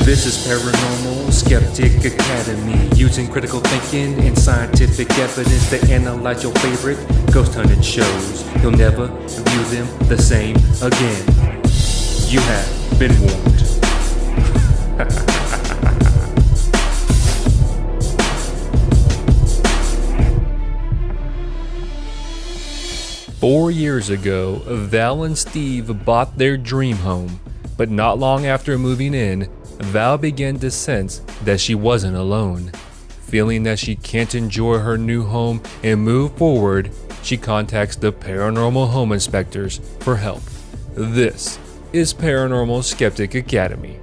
This is Paranormal Skeptic Academy, using critical thinking and scientific evidence to analyze your favorite ghost hunting shows. You'll never view them the same again. You have been warned. 4 years ago, Val and Steve bought their dream home, but not long after moving in, Val began to sense that she wasn't alone. Feeling that she can't enjoy her new home and move forward, she contacts the Paranormal Home Inspectors for help. This is Paranormal Skeptic Academy.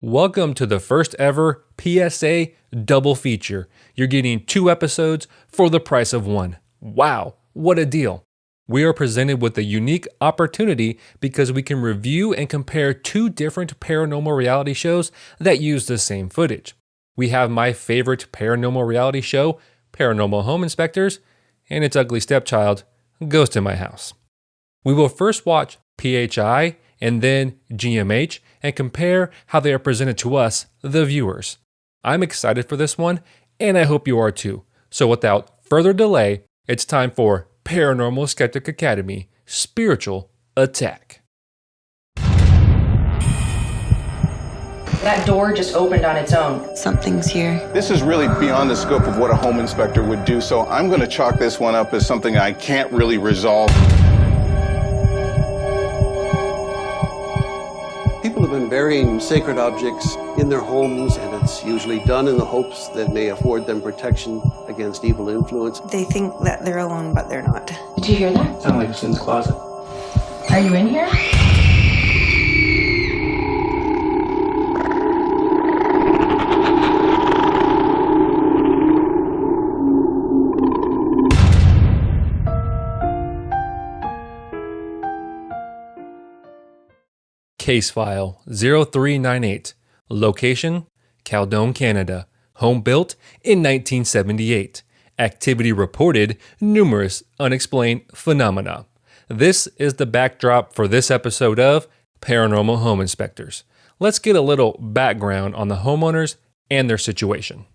Welcome to the first ever PSA Double Feature. You're getting 2 episodes for the price of 1. Wow, what a deal. We are presented with a unique opportunity because we can review and compare 2 different paranormal reality shows that use the same footage. We have my favorite paranormal reality show, Paranormal Home Inspectors, and its ugly stepchild, Ghost in My House. We will first watch PHI and then GMH and compare how they are presented to us, the viewers. I'm excited for this one, and I hope you are too. So without further delay, it's time for Paranormal Skeptic Academy Spiritual Attack. That door just opened on its own. Something's here. This is really beyond the scope of what a home inspector would do, so I'm going to chalk this one up as something I can't really resolve. People have been burying sacred objects in their homes, and it's usually done in the hopes that may afford them protection against evil influence. They think that they're alone, but they're not. Did you hear that? Sounded like it's in the closet. Are you in here? Case file 0398. Location, Caldone, Canada. Home built in 1978. Activity reported, numerous unexplained phenomena. This is the backdrop for this episode of Paranormal Home Inspectors. Let's get a little background on the homeowners and their situation.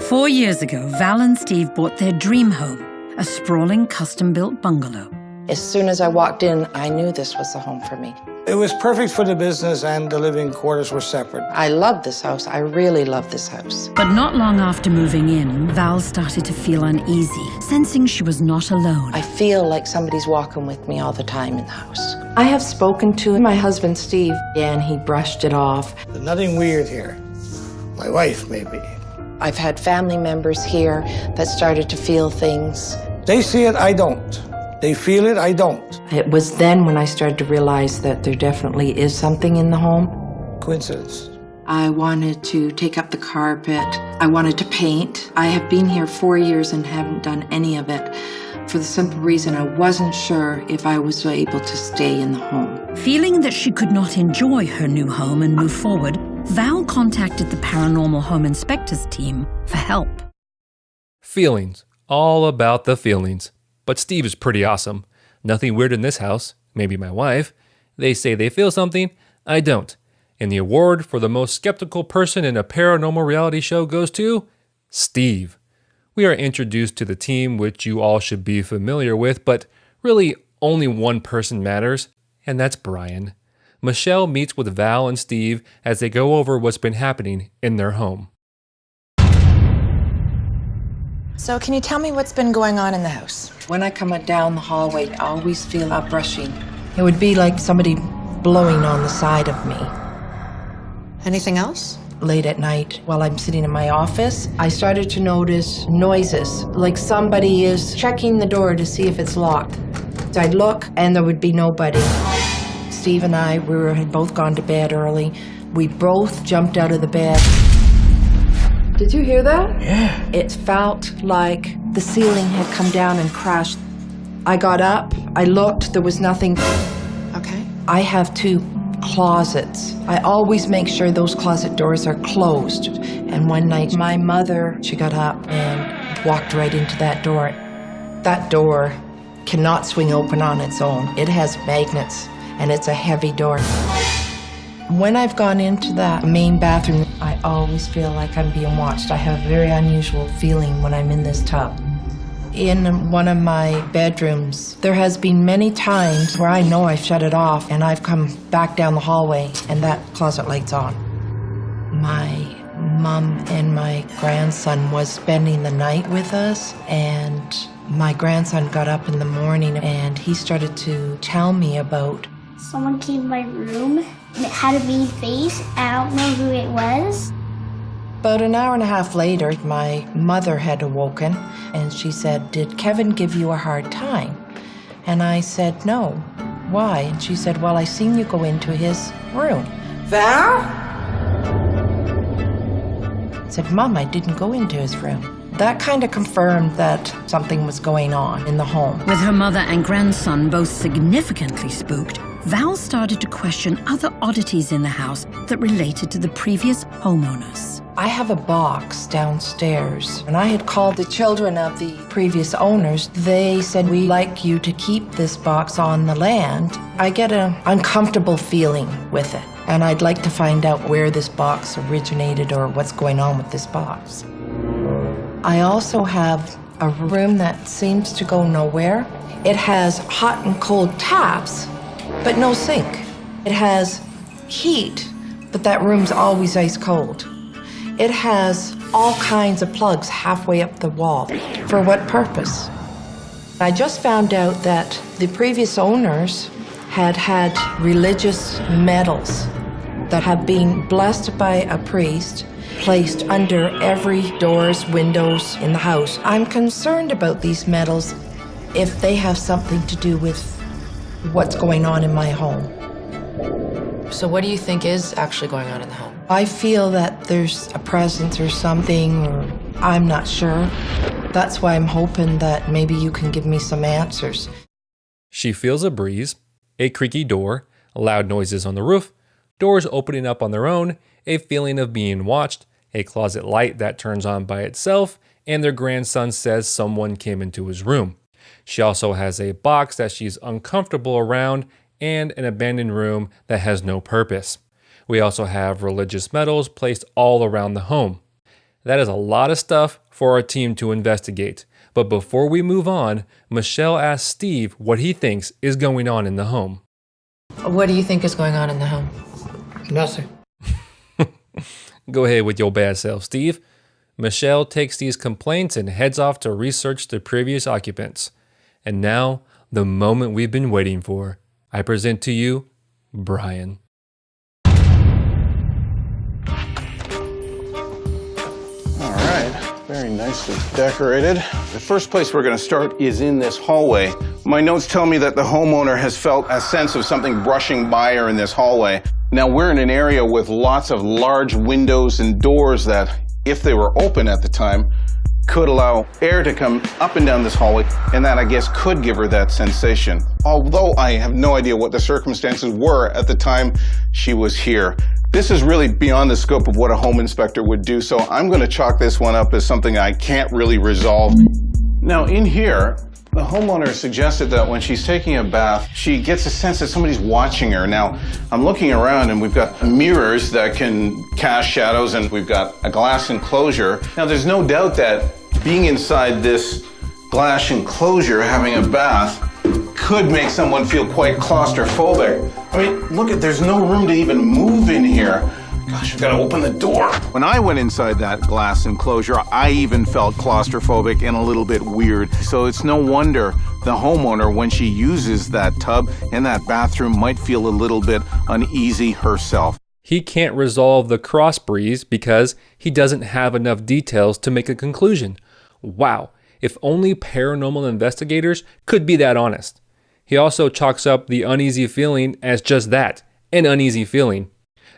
4 years ago, Val and Steve bought their dream home, a sprawling custom-built bungalow. As soon as I walked in, I knew this was the home for me. It was perfect for the business, and the living quarters were separate. I love this house. I really love this house. But not long after moving in, Val started to feel uneasy, sensing she was not alone. I feel like somebody's walking with me all the time in the house. I have spoken to my husband, Steve, and he brushed it off. There's nothing weird here. My wife, maybe. I've had family members here that started to feel things. They see it, I don't. They feel it, I don't. It was then when I started to realize that there definitely is something in the home. Coincidence. I wanted to take up the carpet. I wanted to paint. I have been here 4 years and haven't done any of it for the simple reason I wasn't sure if I was able to stay in the home. Feeling that she could not enjoy her new home and move forward, Val contacted the Paranormal Home Inspectors team for help. Feelings. All about the feelings. But Steve is pretty awesome. Nothing weird in this house. Maybe my wife. They say they feel something. I don't. And the award for the most skeptical person in a paranormal reality show goes to Steve. We are introduced to the team, which you all should be familiar with, but really only one person matters, and that's Brian. Michelle meets with Val and Steve as they go over what's been happening in their home. So can you tell me what's been going on in the house? When I come down the hallway, I always feel a brushing. It would be like somebody blowing on the side of me. Anything else? Late at night, while I'm sitting in my office, I started to notice noises, like somebody is checking the door to see if it's locked. So I'd look, and there would be nobody. Steve and I, had both gone to bed early. We both jumped out of the bed. Did you hear that? Yeah. It felt like the ceiling had come down and crashed. I got up, I looked, there was nothing. Okay. I have 2 closets. I always make sure those closet doors are closed. And one night, my mother, she got up and walked right into that door. That door cannot swing open on its own. It has magnets, and it's a heavy door. When I've gone into that main bathroom, I always feel like I'm being watched. I have a very unusual feeling when I'm in this tub. In one of my bedrooms, there has been many times where I know I've shut it off and I've come back down the hallway and that closet light's on. My mom and my grandson was spending the night with us, and my grandson got up in the morning and he started to tell me about someone came to my room and it had a mean face. I don't know who it was. About an hour and a half later, my mother had awoken and she said, "Did Kevin give you a hard time?" And I said, "No." "Why?" And she said, "Well, I seen you go into his room." "Val?" I said, "Mom, I didn't go into his room." That kind of confirmed that something was going on in the home. With her mother and grandson both significantly spooked, Val started to question other oddities in the house that related to the previous homeowners. I have a box downstairs, and I had called the children of the previous owners. They said, "We'd like you to keep this box on the land." I get an uncomfortable feeling with it, and I'd like to find out where this box originated or what's going on with this box. I also have a room that seems to go nowhere. It has hot and cold taps, but no sink. It has heat, but that room's always ice cold. It has all kinds of plugs halfway up the wall. For what purpose? I just found out that the previous owners had had religious medals that have been blessed by a priest, placed under every doors, windows in the house. I'm concerned about these medals if they have something to do with what's going on in my home. So what do you think is actually going on in the home? I feel that there's a presence or something, or I'm not sure. That's why I'm hoping that maybe you can give me some answers. She feels a breeze, a creaky door, loud noises on the roof, doors opening up on their own, a feeling of being watched, a closet light that turns on by itself, and their grandson says someone came into his room. She also has a box that she's uncomfortable around and an abandoned room that has no purpose. We also have religious medals placed all around the home. That is a lot of stuff for our team to investigate. But before we move on, Michelle asks Steve what he thinks is going on in the home. What do you think is going on in the home? Nothing. Go ahead with your bad self, Steve. Michelle takes these complaints and heads off to research the previous occupants. And now, the moment we've been waiting for. I present to you, Brian. All right, very nicely decorated. The first place we're going to start is in this hallway. My notes tell me that the homeowner has felt a sense of something brushing by her in this hallway. Now, we're in an area with lots of large windows and doors that, if they were open at the time, could allow air to come up and down this hallway, and that, I guess, could give her that sensation. Although I have no idea what the circumstances were at the time she was here. This is really beyond the scope of what a home inspector would do, so I'm going to chalk this one up as something I can't really resolve. Now, in here, the homeowner suggested that when she's taking a bath, she gets a sense that somebody's watching her. Now, I'm looking around and we've got mirrors that can cast shadows, and we've got a glass enclosure. Now, there's no doubt that being inside this glass enclosure, having a bath, could make someone feel quite claustrophobic. I mean, look there's no room to even move in here. Gosh, I've got to open the door. When I went inside that glass enclosure, I even felt claustrophobic and a little bit weird. So it's no wonder the homeowner, when she uses that tub and that bathroom, might feel a little bit uneasy herself. He can't resolve the cross breeze because he doesn't have enough details to make a conclusion. Wow, if only paranormal investigators could be that honest. He also chalks up the uneasy feeling as just that, an uneasy feeling,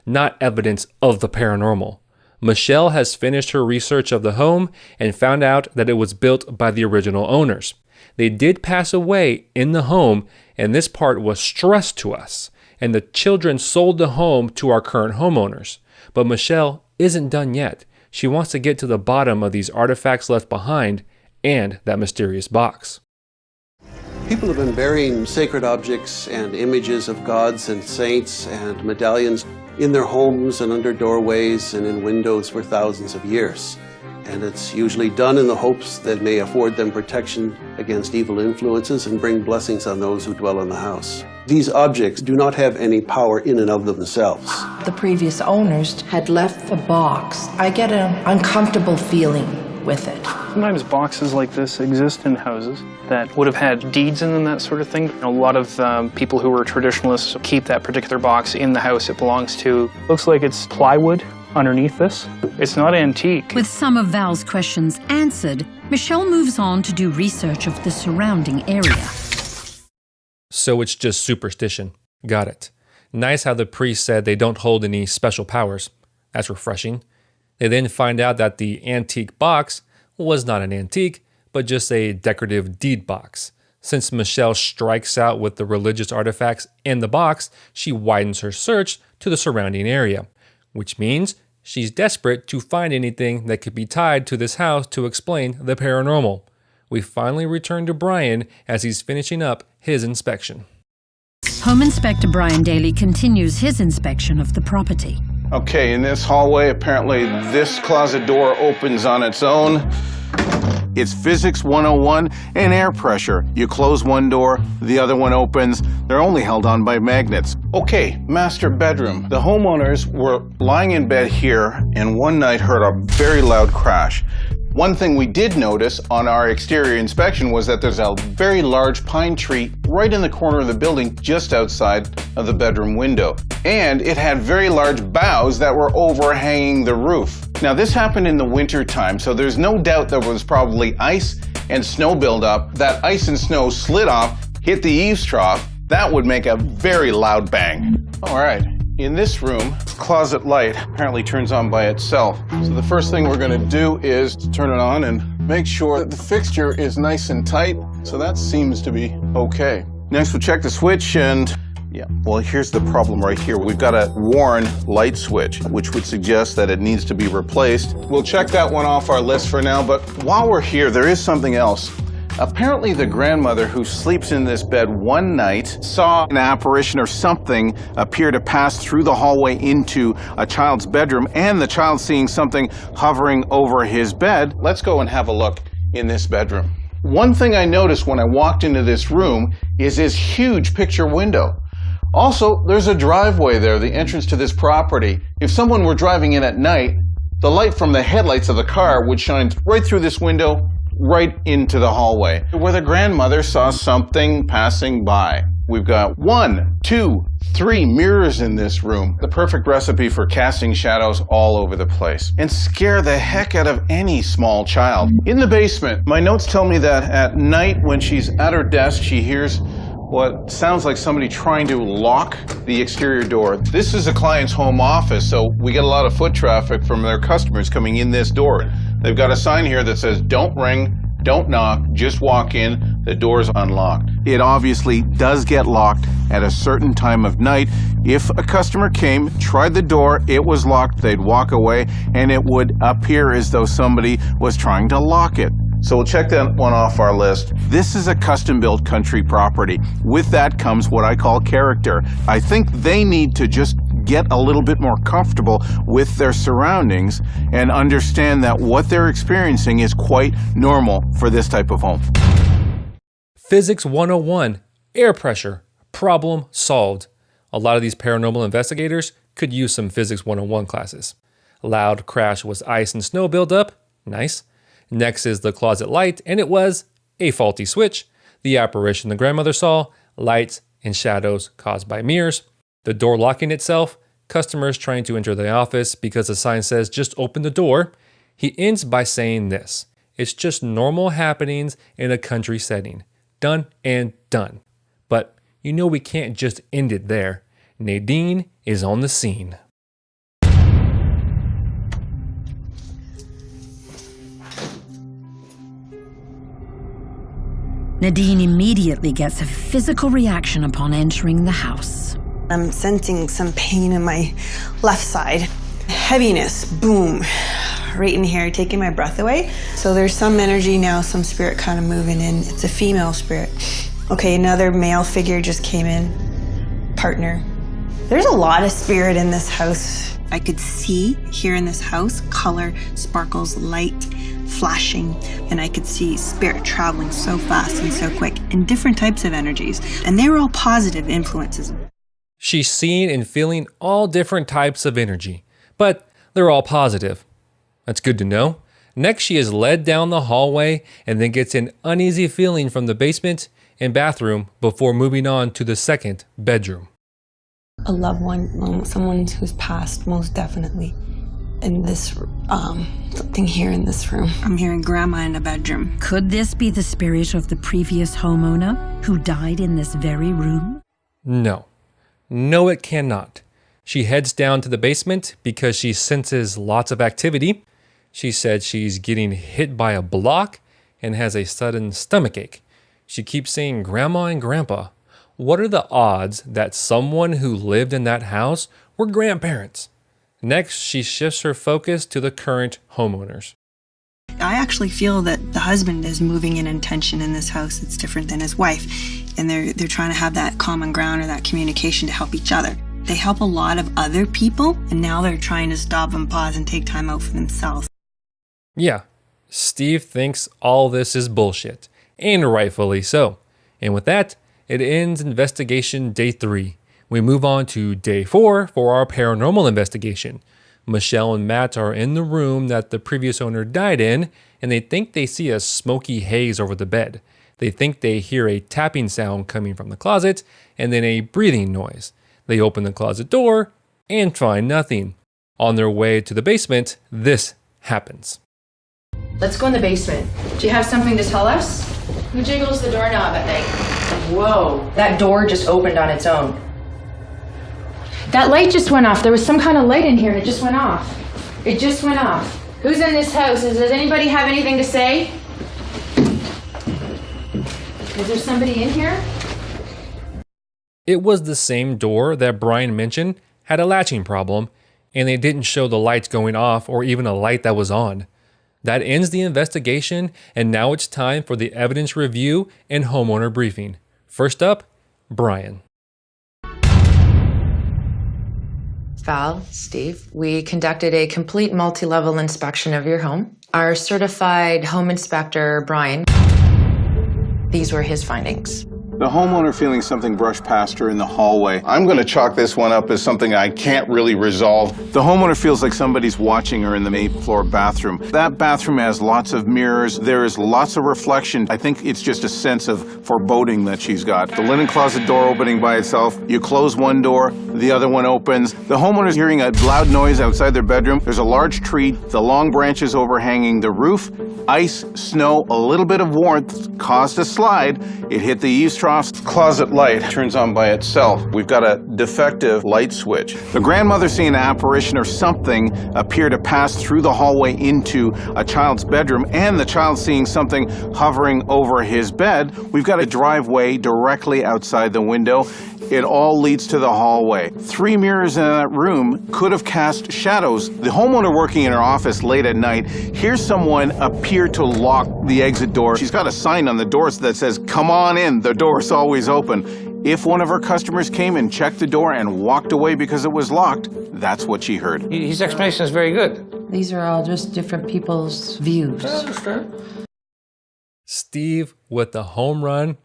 not evidence of the paranormal. Michelle has finished her research of the home and found out that it was built by the original owners. They did pass away in the home, and this part was stressed to us. and the children sold the home to our current homeowners. But Michelle isn't done yet. She wants to get to the bottom of these artifacts left behind and that mysterious box. People have been burying sacred objects and images of gods and saints and medallions in their homes and under doorways and in windows for thousands of years. And it's usually done in the hopes that may afford them protection against evil influences and bring blessings on those who dwell in the house. These objects do not have any power in and of themselves. The previous owners had left the box. I get an uncomfortable feeling with it. Sometimes boxes like this exist in houses that would have had deeds in them, that sort of thing. A lot of people who were traditionalists keep that particular box in the house it belongs to. Looks like it's plywood underneath this. It's not antique. With some of Val's questions answered, Michelle moves on to do research of the surrounding area. So it's just superstition. Got it. Nice how the priest said they don't hold any special powers. That's refreshing. They then find out that the antique box was not an antique, but just a decorative deed box. Since Michelle strikes out with the religious artifacts in the box, she widens her search to the surrounding area, which means she's desperate to find anything that could be tied to this house to explain the paranormal. We finally return to Brian as he's finishing up his inspection. Home Inspector Brian Daly continues his inspection of the property. Okay, in this hallway, apparently this closet door opens on its own. It's Physics 101 and air pressure. You close one door, the other one opens. They're only held on by magnets. Okay, master bedroom. The homeowners were lying in bed here and one night heard a very loud crash. One thing we did notice on our exterior inspection was that there's a very large pine tree right in the corner of the building just outside of the bedroom window. And it had very large boughs that were overhanging the roof. Now this happened in the winter time, so there's no doubt there was probably ice and snow buildup. That ice and snow slid off, hit the eaves trough. That would make a very loud bang. All right. In this room, closet light apparently turns on by itself. So the first thing we're going to do is turn it on and make sure that the fixture is nice and tight. So that seems to be okay. Next we'll check the switch and yeah, well here's the problem right here. We've got a worn light switch, which would suggest that it needs to be replaced. We'll check that one off our list for now, but while we're here, there is something else. Apparently the grandmother who sleeps in this bed one night saw an apparition or something appear to pass through the hallway into a child's bedroom, and the child seeing something hovering over his bed. Let's go and have a look in this bedroom. One thing I noticed when I walked into this room is this huge picture window. Also, there's a driveway there, the entrance to this property. If someone were driving in at night, the light from the headlights of the car would shine right through this window, right into the hallway, where the grandmother saw something passing by. We've got 1, 2, 3 mirrors in this room. The perfect recipe for casting shadows all over the place and scare the heck out of any small child. In the basement, my notes tell me that at night when she's at her desk, she hears what sounds like somebody trying to lock the exterior door. This is a client's home office, so we get a lot of foot traffic from their customers coming in this door. They've got a sign here that says, "Don't ring, don't knock, just walk in, the door's unlocked." It obviously does get locked at a certain time of night. If a customer came, tried the door, it was locked, they'd walk away, and it would appear as though somebody was trying to lock it. So we'll check that one off our list. This is a custom-built country property. With that comes what I call character. I think they need to just get a little bit more comfortable with their surroundings and understand that what they're experiencing is quite normal for this type of home. Physics 101, air pressure, problem solved. A lot of these paranormal investigators could use some Physics 101 classes. Loud crash was ice and snow buildup, nice. Next is the closet light, and it was a faulty switch. The apparition the grandmother saw, lights and shadows caused by mirrors. The door locking itself, customers trying to enter the office because the sign says just open the door. He ends by saying this: it's just normal happenings in a country setting. Done and done. But you know we can't just end it there. Nadine is on the scene. Nadine immediately gets a physical reaction upon entering the house. I'm sensing some pain in my left side. Heaviness, boom, right in here, taking my breath away. So there's some energy now, some spirit kind of moving in. It's a female spirit. Okay, another male figure just came in, partner. There's a lot of spirit in this house. I could see here in this house, color, sparkles, light, flashing, and I could see spirit traveling so fast and so quick in different types of energies. And they were all positive influences. She's seeing and feeling all different types of energy, but they're all positive. That's good to know. Next, she is led down the hallway and then gets an uneasy feeling from the basement and bathroom before moving on to the second bedroom. A loved one, someone who's passed, most definitely. In this, something here in this room. I'm hearing grandma in the bedroom. Could this be the spirit of the previous homeowner who died in this very room? No. No, it cannot. She heads down to the basement because she senses lots of activity. She said she's getting hit by a block and has a sudden stomachache. She keeps saying grandma and grandpa. What are the odds that someone who lived in that house were grandparents? Next, she shifts her focus to the current homeowners. I actually feel that the husband is moving in intention in this house that's different than his wife. And they're trying to have that common ground or that communication to help each other. They help a lot of other people, and now they're trying to stop and pause and take time out for themselves. Yeah, Steve thinks all this is bullshit, and rightfully so. And with that, it ends investigation day 3. We move on to day 4 for our paranormal investigation. Michelle and Matt are in the room that the previous owner died in, and they think they see a smoky haze over the bed. They think they hear a tapping sound coming from the closet, and then a breathing noise. They open the closet door and find nothing. On their way to the basement, this happens. Let's go in the basement. Do you have something to tell us? Who jiggles the doorknob at night? Whoa, that door just opened on its own. That light just went off. There was some kind of light in here and it just went off. It just went off. Who's in this house? Does anybody have anything to say? Is there somebody in here? It was the same door that Brian mentioned had a latching problem, and they didn't show the lights going off or even a light that was on. That ends the investigation, and now it's time for the evidence review and homeowner briefing. First up, Brian. Val, Steve, we conducted a complete multi-level inspection of your home. Our certified home inspector, Brian, these were his findings. The homeowner feeling something brush past her in the hallway. I'm going to chalk this one up as something I can't really resolve. The homeowner feels like somebody's watching her in the main floor bathroom. That bathroom has lots of mirrors. There is lots of reflection. I think it's just a sense of foreboding that she's got. The linen closet door opening by itself. You close one door, the other one opens. The homeowner's hearing a loud noise outside their bedroom. There's a large tree, the long branches overhanging the roof. Ice, snow, a little bit of warmth caused a slide. It hit the eaves trough. Closet light turns on by itself. We've got a defective light switch. The grandmother seeing an apparition or something appear to pass through the hallway into a child's bedroom, and the child seeing something hovering over his bed. We've got a driveway directly outside the window. It all leads to the hallway. 3 mirrors in that room could have cast shadows. The homeowner working in her office late at night hears someone appear to lock the exit door. She's got a sign on the door that says, "Come on in, the door's always open." If one of her customers came and checked the door and walked away because it was locked, that's what she heard. His explanation is very good. These are all just different people's views. I understand. Steve with the home run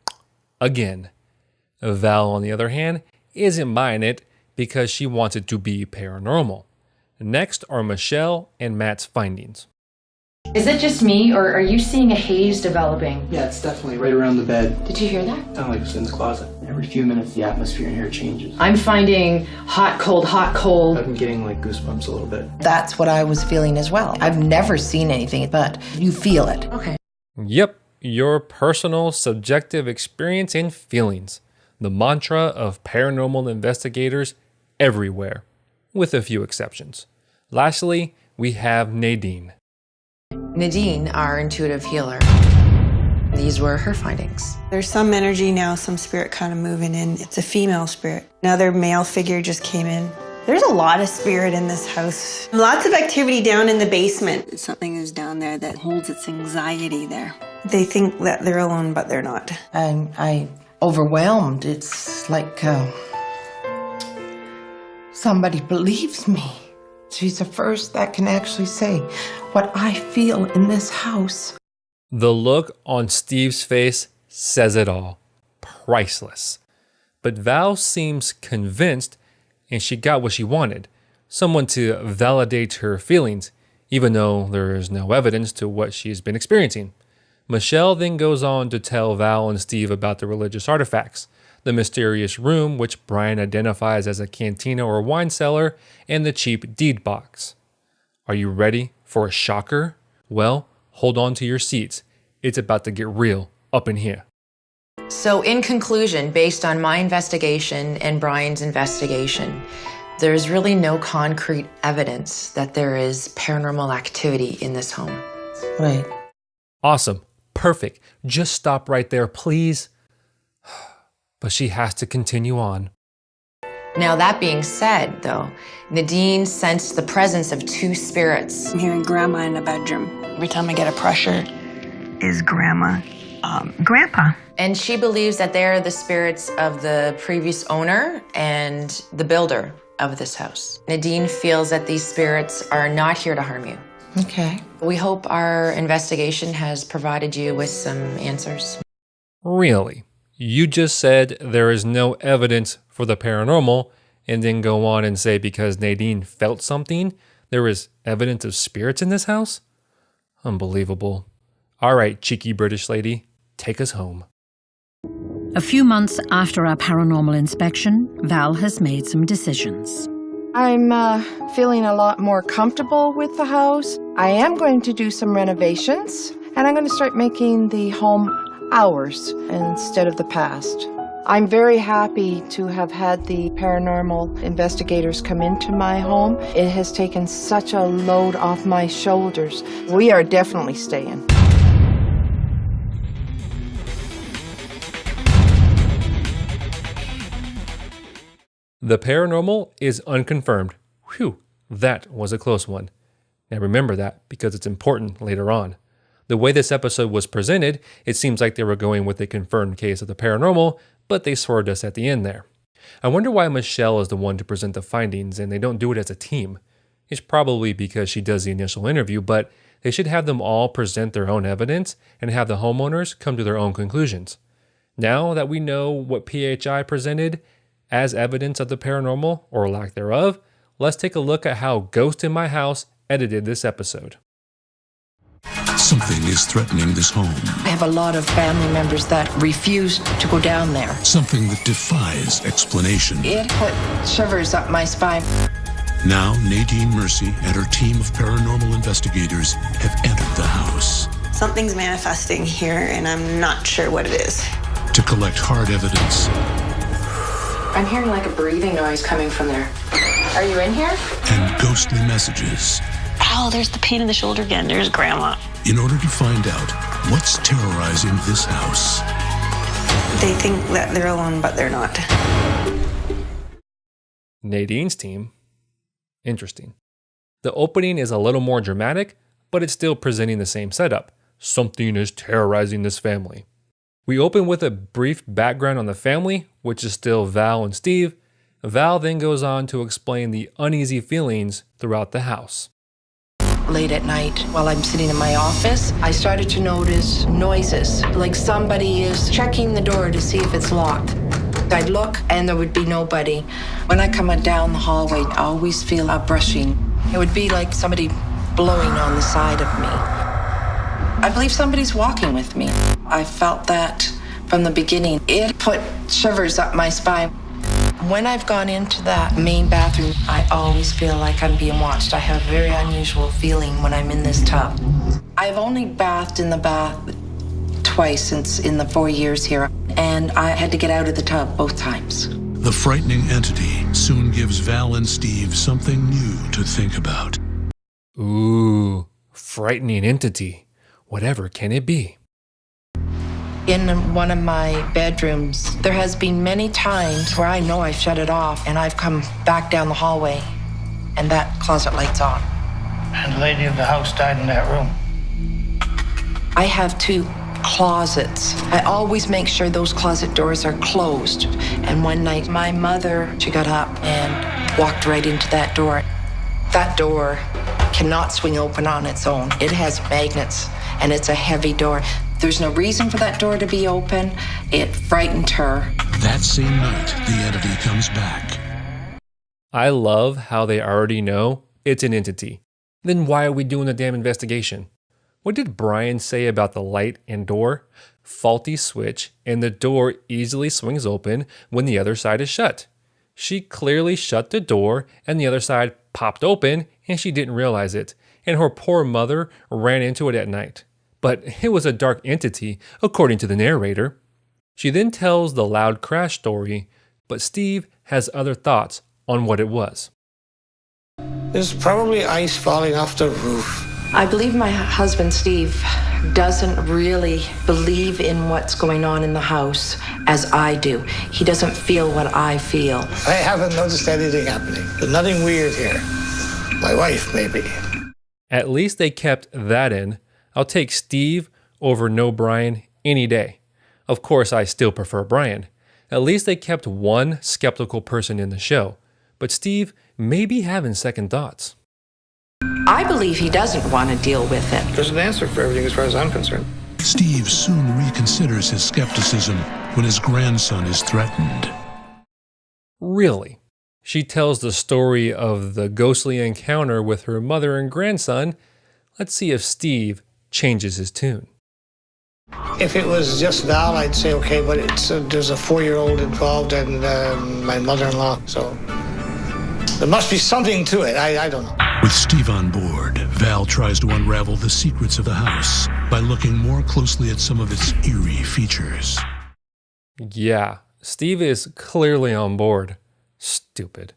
again. Val, on the other hand, isn't buying it because she wants it to be paranormal. Next are Michelle and Matt's findings. Is it just me, or are you seeing a haze developing? Yeah, it's definitely right around the bed. Did you hear that? Sound like it's in the closet. Every few minutes, the atmosphere in here changes. I'm finding hot, cold, hot, cold. I'm getting like goosebumps a little bit. That's what I was feeling as well. I've never seen anything, but you feel it. Okay. Yep, your personal subjective experience and feelings. The mantra of paranormal investigators everywhere, with a few exceptions. Lastly, we have Nadine. Nadine, our intuitive healer. These were her findings. There's some energy now, some spirit kind of moving in. It's a female spirit. Another male figure just came in. There's a lot of spirit in this house. Lots of activity down in the basement. Something is down there that holds its anxiety there. They think that they're alone, but they're not. I'm overwhelmed. It's like somebody believes me. She's the first that can actually say what I feel in this house. The look on Steve's face says it all. Priceless. But Val seems convinced, and she got what she wanted. Someone to validate her feelings, even though there is no evidence to what she's been experiencing. Michelle then goes on to tell Val and Steve about the religious artifacts, the mysterious room which Brian identifies as a cantina or wine cellar, and the cheap deed box. Are you ready for a shocker? Well, hold on to your seats. It's about to get real up in here. So in conclusion, based on my investigation and Brian's investigation, there's really no concrete evidence that there is paranormal activity in this home. Right. Awesome. Perfect. Just stop right there, please. But she has to continue on. Now, that being said, though, Nadine sensed the presence of two spirits. I'm hearing Grandma in the bedroom. Every time I get a pressure, is Grandma, Grandpa. And she believes that they're the spirits of the previous owner and the builder of this house. Nadine feels that these spirits are not here to harm you. Okay. We hope our investigation has provided you with some answers. Really? You just said there is no evidence for the paranormal, and then go on and say because Nadine felt something, there is evidence of spirits in this house? Unbelievable. All right, cheeky British lady, take us home. A few months after our paranormal inspection, Val has made some decisions. I'm feeling a lot more comfortable with the house. I am going to do some renovations, and I'm going to start making the home ours instead of the past. I'm very happy to have had the paranormal investigators come into my home. It has taken such a load off my shoulders. We are definitely staying. The paranormal is unconfirmed. Whew, that was a close one. Now remember that because it's important later on. The way this episode was presented, it seems like they were going with a confirmed case of the paranormal, but they swerved us at the end there. I wonder why Michelle is the one to present the findings and they don't do it as a team. It's probably because she does the initial interview, but they should have them all present their own evidence and have the homeowners come to their own conclusions. Now that we know what PHI presented as evidence of the paranormal, or lack thereof, let's take a look at how Ghost in My House edited this episode. Something is threatening this home. I have a lot of family members that refuse to go down there. Something that defies explanation. It put shivers up my spine. Now Nadine Mercy and her team of paranormal investigators have entered the house. Something's manifesting here, and I'm not sure what it is. To collect hard evidence. I'm hearing like a breathing noise coming from there. Are you in here? And ghostly messages. Oh, there's the pain in the shoulder again. There's Grandma. In order to find out what's terrorizing this house. They think that they're alone, but they're not. Nadine's team? Interesting. The opening is a little more dramatic, but it's still presenting the same setup. Something is terrorizing this family. We open with a brief background on the family, which is still Val and Steve. Val then goes on to explain the uneasy feelings throughout the house. Late at night, while I'm sitting in my office, I started to notice noises, like somebody is checking the door to see if it's locked. I'd look, and there would be nobody. When I come down the hallway, I always feel a brushing. It would be like somebody blowing on the side of me. I believe somebody's walking with me. I felt that from the beginning. It put shivers up my spine. When I've gone into that main bathroom, I always feel like I'm being watched. I have a very unusual feeling when I'm in this tub. I've only bathed in the bath twice since in the 4 years here, and I had to get out of the tub both times. The frightening entity soon gives Val and Steve something new to think about. Ooh, frightening entity. Whatever can it be? In one of my bedrooms, there has been many times where I know I shut it off and I've come back down the hallway and that closet light's on. And the lady of the house died in that room. I have 2 closets. I always make sure those closet doors are closed. And one night, my mother, she got up and walked right into that door. That door cannot swing open on its own. It has magnets, and it's a heavy door. There's no reason for that door to be open. It frightened her. That same night, the entity comes back. I love how they already know it's an entity. Then why are we doing the damn investigation? What did Brian say about the light and door? Faulty switch, and the door easily swings open when the other side is shut. She clearly shut the door and the other side popped open and she didn't realize it. And her poor mother ran into it at night. But it was a dark entity, according to the narrator. She then tells the loud crash story, but Steve has other thoughts on what it was. There's probably ice falling off the roof. I believe my husband, Steve, doesn't really believe in what's going on in the house as I do. He doesn't feel what I feel. I haven't noticed anything happening. There's nothing weird here. My wife, maybe. At least they kept that in. I'll take Steve over no Brian any day. Of course, I still prefer Brian. At least they kept one skeptical person in the show. But Steve may be having second thoughts. I believe he doesn't want to deal with it. There's an answer for everything as far as I'm concerned. Steve soon reconsiders his skepticism when his grandson is threatened. Really? She tells the story of the ghostly encounter with her mother and grandson. Let's see if Steve changes his tune. If it was just Val, I'd say okay, but there's a 4-year-old involved and my mother-in-law, so there must be something to it. I don't know. With Steve on board, Val tries to unravel the secrets of the house by looking more closely at some of its eerie features. Yeah, Steve is clearly on board. Stupid.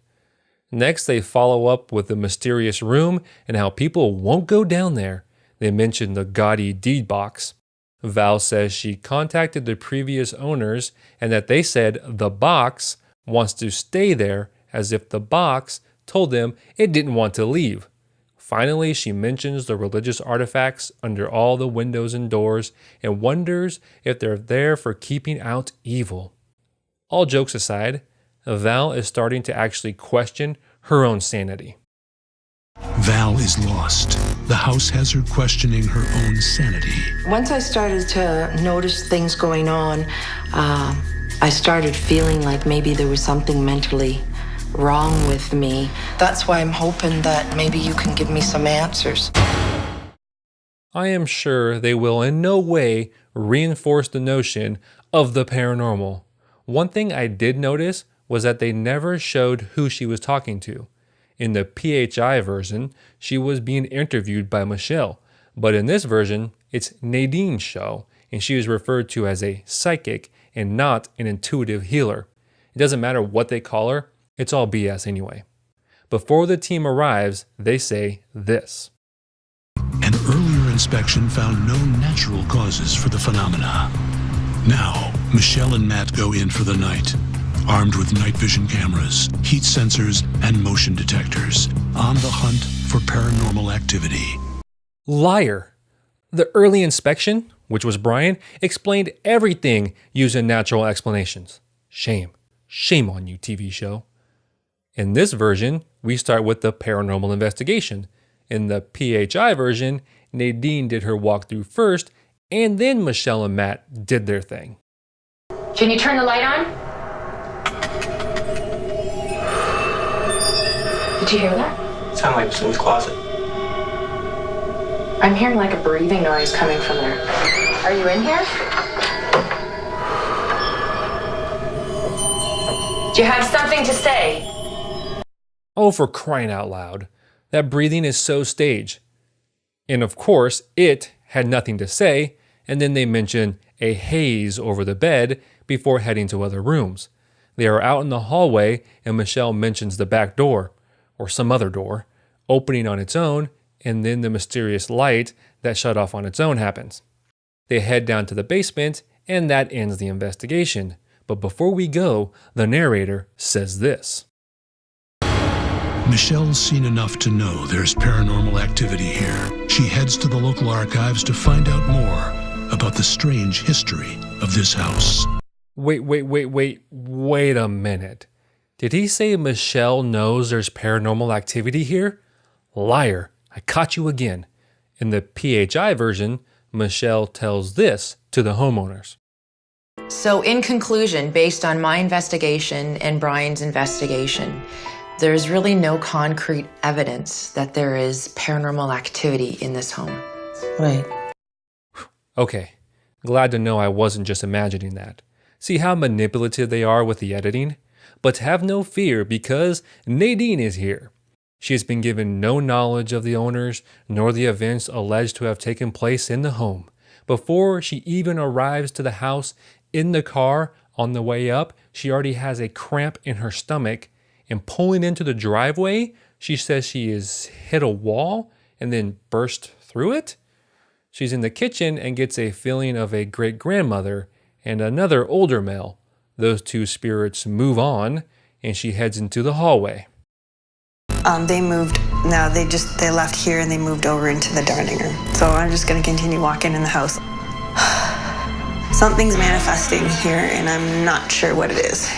Next, they follow up with the mysterious room and how people won't go down there. They mention the gaudy deed box. Val says she contacted the previous owners and that they said the box wants to stay there, as if the box told them it didn't want to leave. Finally, she mentions the religious artifacts under all the windows and doors and wonders if they're there for keeping out evil. All jokes aside, Val is starting to actually question her own sanity. Val is lost. The house has her questioning her own sanity. Once I started to notice things going on, I started feeling like maybe there was something mentally wrong with me. That's why I'm hoping that maybe you can give me some answers. I am sure they will in no way reinforce the notion of the paranormal. One thing I did notice was that they never showed who she was talking to. In the PHI version, she was being interviewed by Michelle, but in this version, it's Nadine's show, and she is referred to as a psychic and not an intuitive healer. It doesn't matter what they call her, it's all BS anyway. Before the team arrives, they say this. An earlier inspection found no natural causes for the phenomena. Now, Michelle and Matt go in for the night, armed with night vision cameras, heat sensors, and motion detectors, on the hunt for paranormal activity. Liar! The early inspection, which was Brian, explained everything using natural explanations. Shame. Shame on you, TV show. In this version, we start with the paranormal investigation. In the PHI version, Nadine did her walkthrough first, and then Michelle and Matt did their thing. Can you turn the light on? Did you hear that? Sound like it's in the closet. I'm hearing like a breathing noise coming from there. Are you in here? Do you have something to say? Oh, for crying out loud. That breathing is so staged. And of course, it had nothing to say, and then they mention a haze over the bed before heading to other rooms. They are out in the hallway, and Michelle mentions the back door, or some other door, opening on its own, and then the mysterious light that shut off on its own happens. They head down to the basement, and that ends the investigation. But before we go, the narrator says this. Michelle's seen enough to know there's paranormal activity here. She heads to the local archives to find out more about the strange history of this house. Wait a minute. Did he say Michelle knows there's paranormal activity here? Liar, I caught you again. In the PHI version, Michelle tells this to the homeowners. So in conclusion, based on my investigation and Brian's investigation, there's really no concrete evidence that there is paranormal activity in this home. Right. Okay, glad to know I wasn't just imagining that. See how manipulative they are with the editing? But have no fear because Nadine is here. She has been given no knowledge of the owners nor the events alleged to have taken place in the home. Before she even arrives to the house, in the car on the way up, she already has a cramp in her stomach, and pulling into the driveway, she says she has hit a wall and then burst through it. She's in the kitchen and gets a feeling of a great-grandmother and another older male. Those two spirits move on, and she heads into the hallway. They moved. Now they left here and they moved over into the dining room. So I'm just going to continue walking in the house. Something's manifesting here, and I'm not sure what it is.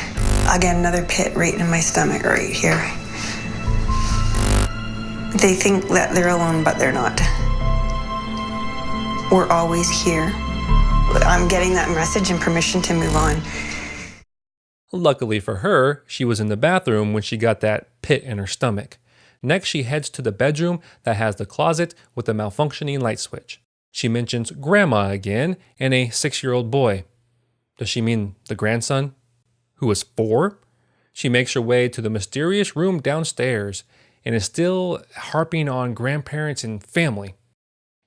Again, another pit right in my stomach right here. They think that they're alone, but they're not. We're always here. I'm getting that message and permission to move on. Luckily for her, she was in the bathroom when she got that pit in her stomach. Next, she heads to the bedroom that has the closet with the malfunctioning light switch. She mentions grandma again and a 6-year-old boy. Does she mean the grandson, who was 4? She makes her way to the mysterious room downstairs and is still harping on grandparents and family.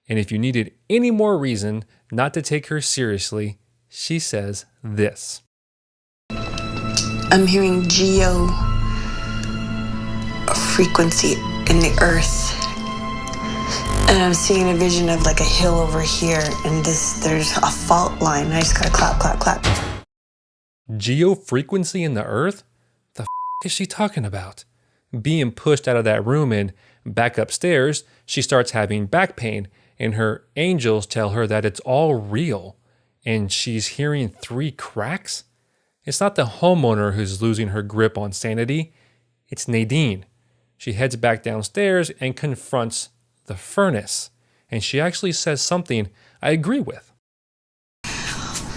And if you needed any more reason not to take her seriously, she says this. I'm hearing geo frequency in the earth. And I'm seeing a vision of like a hill over here, and there's a fault line. I just gotta clap, clap, clap. Geofrequency in the earth? The is she talking about? Being pushed out of that room and back upstairs, she starts having back pain, and her angels tell her that it's all real, and she's hearing 3 cracks? It's not the homeowner who's losing her grip on sanity, it's Nadine. She heads back downstairs and confronts the furnace, and she actually says something I agree with.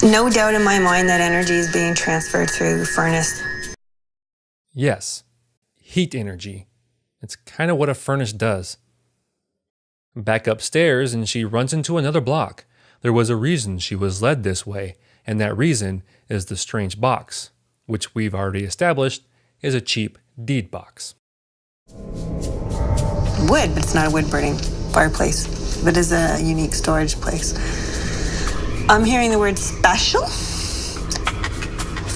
No doubt in my mind that energy is being transferred through the furnace. Yes, heat energy. It's kind of what a furnace does. Back upstairs, and she runs into another block. There was a reason she was led this way, and that reason is the strange box, which we've already established is a cheap deed box. Wood, but it's not a wood burning fireplace, but is a unique storage place. I'm hearing the word special,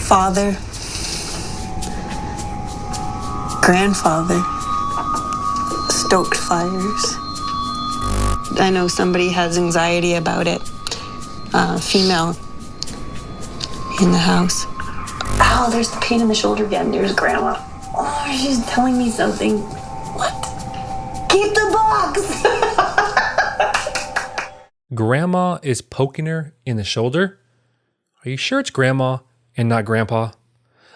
father, grandfather, stoked fires. I know somebody has anxiety about it, female in the house. Oh, there's the pain in the shoulder again. There's grandma. Oh, she's telling me something. What? Keep the box! Grandma is poking her in the shoulder? Are you sure it's grandma and not grandpa?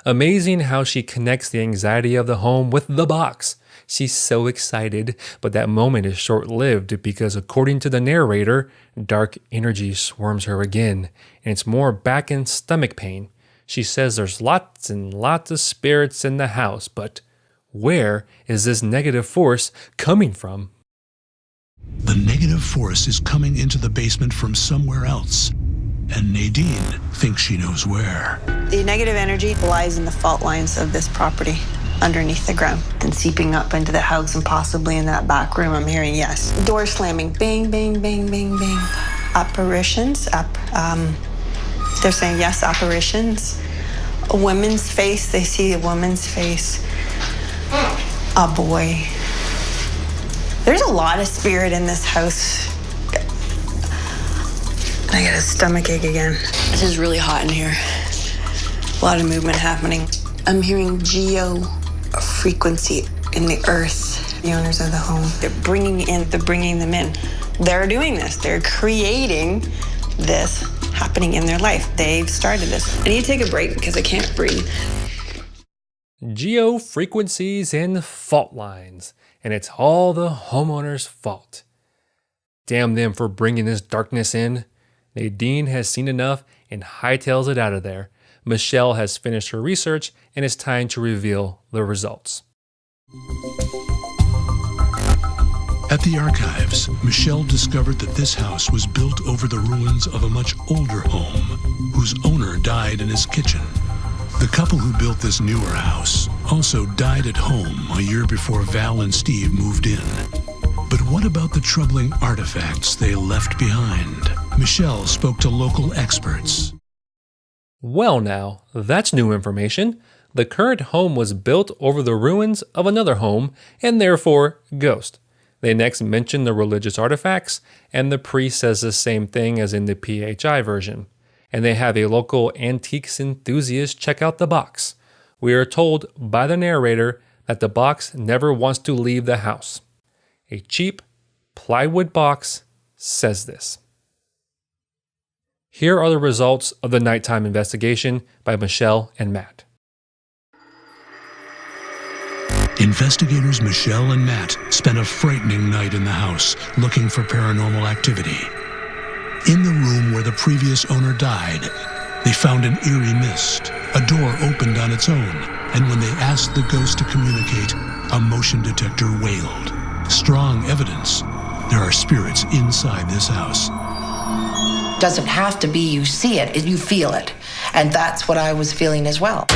Amazing how she connects the anxiety of the home with the box. She's so excited, but that moment is short-lived because according to the narrator, dark energy swarms her again, and it's more back and stomach pain. She says there's lots and lots of spirits in the house, but where is this negative force coming from? The negative force is coming into the basement from somewhere else, and Nadine thinks she knows where. The negative energy lies in the fault lines of this property, underneath the ground, and seeping up into the house and possibly in that back room. I'm hearing yes. Door slamming, bang, bang, bang, bang, bang. Apparitions, they're saying yes, apparitions. A woman's face, they see a woman's face. A boy. There's a lot of spirit in this house. I get a stomach ache again. This is really hot in here. A lot of movement happening. I'm hearing geo frequency in the earth. The owners of the home, they're bringing them in. They're doing this. They're creating this happening in their life. They've started this. I need to take a break because I can't breathe. Geo frequencies and fault lines, and it's all the homeowner's fault. Damn them for bringing this darkness in. Nadine has seen enough and hightails it out of there. Michelle has finished her research, and it's time to reveal the results. At the archives, Michelle discovered that this house was built over the ruins of a much older home, whose owner died in his kitchen. The couple who built this newer house also died at home a year before Val and Steve moved in. But what about the troubling artifacts they left behind? Michelle spoke to local experts. Well now, that's new information. The current home was built over the ruins of another home, and therefore ghost. They next mention the religious artifacts, and the priest says the same thing as in the PHI version. And they have a local antiques enthusiast check out the box. We are told by the narrator that the box never wants to leave the house. A cheap plywood box says this. Here are the results of the nighttime investigation by Michelle and Matt. Investigators Michelle and Matt spent a frightening night in the house looking for paranormal activity. In the room where the previous owner died, they found an eerie mist. A door opened on its own, and when they asked the ghost to communicate, a motion detector wailed. Strong evidence there are spirits inside this house. Doesn't have to be you see it, you feel it. And that's what I was feeling as well.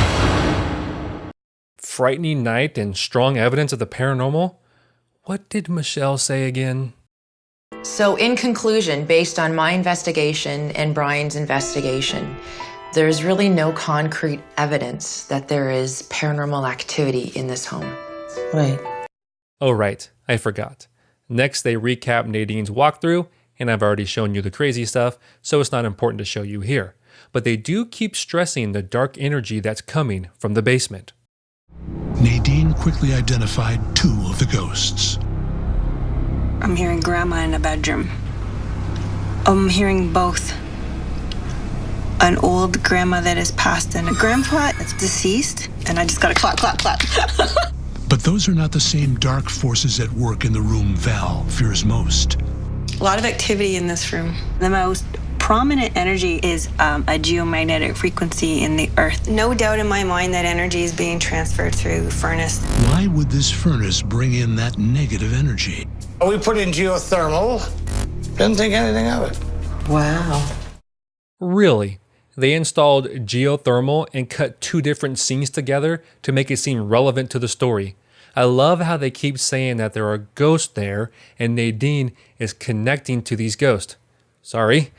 Frightening night and strong evidence of the paranormal? What did Michelle say again? So in conclusion, based on my investigation and Brian's investigation, there's really no concrete evidence that there is paranormal activity in this home. Right. Oh right, I forgot. Next they recap Nadine's walkthrough, and I've already shown you the crazy stuff, so it's not important to show you here. But they do keep stressing the dark energy that's coming from the basement. Nadine quickly identified two of the ghosts. I'm hearing Grandma in the bedroom. I'm hearing both. An old grandma that has passed and a grandpa that's deceased, and I just gotta clap, clap, clap. But those are not the same dark forces at work in the room Val fears most. A lot of activity in this room. The most prominent energy is a geomagnetic frequency in the earth. No doubt in my mind that energy is being transferred through the furnace. Why would this furnace bring in that negative energy? We put in geothermal. Didn't think anything of it. Wow. Really? They installed geothermal and cut two different scenes together to make it seem relevant to the story. I love how they keep saying that there are ghosts there and Nadine is connecting to these ghosts. Sorry,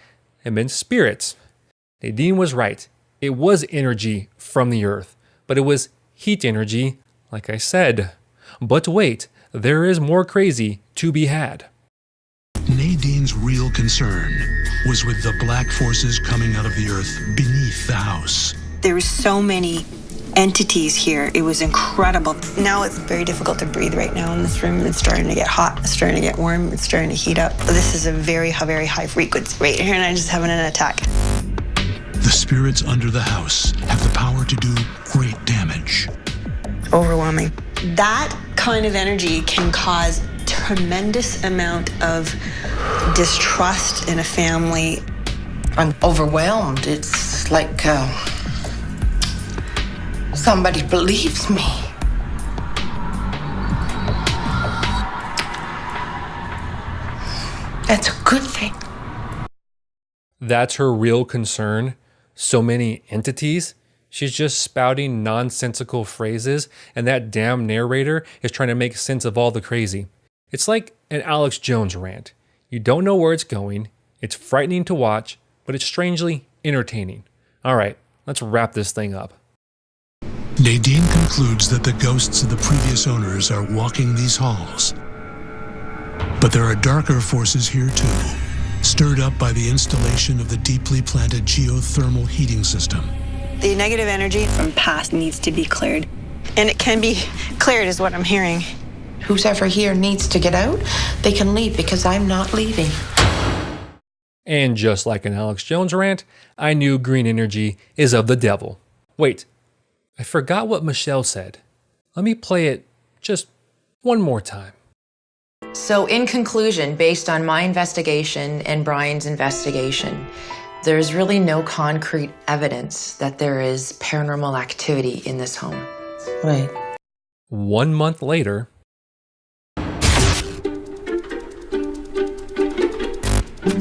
I meant spirits. Nadine was right. It was energy from the earth, but it was heat energy, like I said. But wait, there is more crazy to be had. Nadine's real concern was with the black forces coming out of the earth beneath the house. There were so many entities here. It was incredible. Now it's very difficult to breathe right now in this room. It's starting to get hot. It's starting to get warm. It's starting to heat up. This is a very high frequency right here, and I'm just having an attack. The spirits under the house have the power to do great damage. Overwhelming. That kind of energy can cause tremendous amount of distrust in a family. I'm overwhelmed. It's like somebody believes me. That's a good thing. That's her real concern. So many entities. She's just spouting nonsensical phrases, and that damn narrator is trying to make sense of all the crazy. It's like an Alex Jones rant. You don't know where it's going. It's frightening to watch, but it's strangely entertaining. All right, let's wrap this thing up. Nadine concludes that the ghosts of the previous owners are walking these halls. But there are darker forces here too. stirred up by the installation of the deeply planted geothermal heating system. The negative energy from past needs to be cleared. And it can be cleared is what I'm hearing. Who's ever here needs to get out. They can leave because I'm not leaving. And just like an Alex Jones rant, I knew green energy is of the devil. Wait, I forgot what Michelle said. Let me play it just one more time. So in conclusion, based on my investigation and Brian's investigation, there's really no concrete evidence that there is paranormal activity in this home. Right. 1 month later,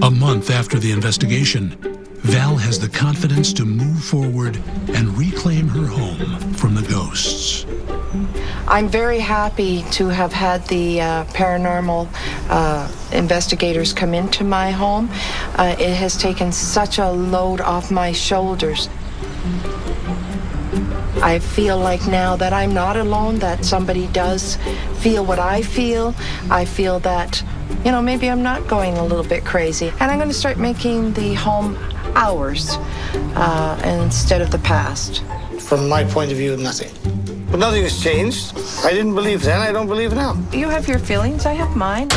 a month after the investigation, Val has the confidence to move forward and reclaim her home from the ghosts. I'm very happy to have had the paranormal investigators come into my home. It has taken such a load off my shoulders. I feel like now that I'm not alone, that somebody does feel what I feel. I feel that, you know, maybe I'm not going a little bit crazy. And I'm going to start making the home ours instead of the past. From my point of view, nothing. But nothing has changed. I didn't believe then, I don't believe now. You have your feelings, I have mine.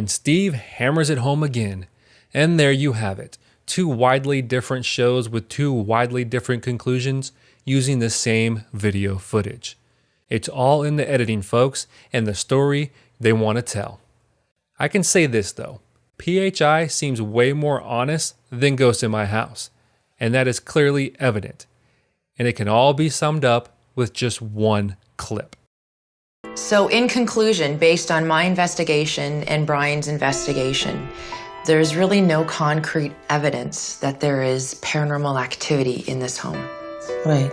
and Steve hammers it home again. And there you have it. Two widely different shows with two widely different conclusions using the same video footage. It's all in the editing, folks, and the story they want to tell. I can say this though, PHI seems way more honest than Ghost in My House, and that is clearly evident. And it can all be summed up with just one clip. So in conclusion, based on my investigation and Brian's investigation, there's really no concrete evidence that there is paranormal activity in this home. Right.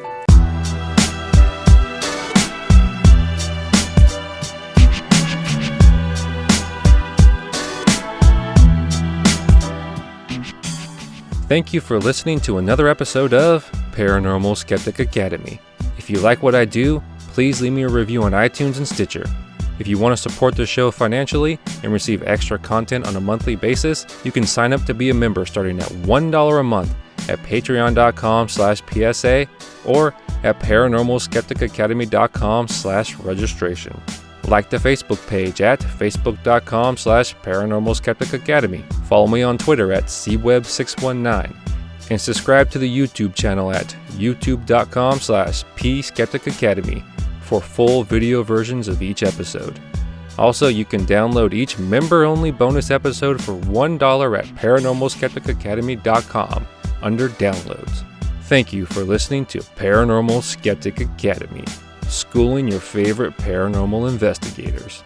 Thank you for listening to another episode of Paranormal Skeptic Academy. If you like what I do, please leave me a review on iTunes and Stitcher. If you want to support the show financially and receive extra content on a monthly basis, you can sign up to be a member starting at $1 a month at patreon.com/PSA or at paranormalskepticacademy.com/registration. Like the Facebook page at facebook.com/paranormalskepticacademy. Follow me on Twitter at cweb619 and subscribe to the YouTube channel at youtube.com/pskepticacademy for full video versions of each episode. Also, you can download each member-only bonus episode for $1 at paranormalskepticacademy.com under downloads. Thank you for listening to Paranormal Skeptic Academy, schooling your favorite paranormal investigators.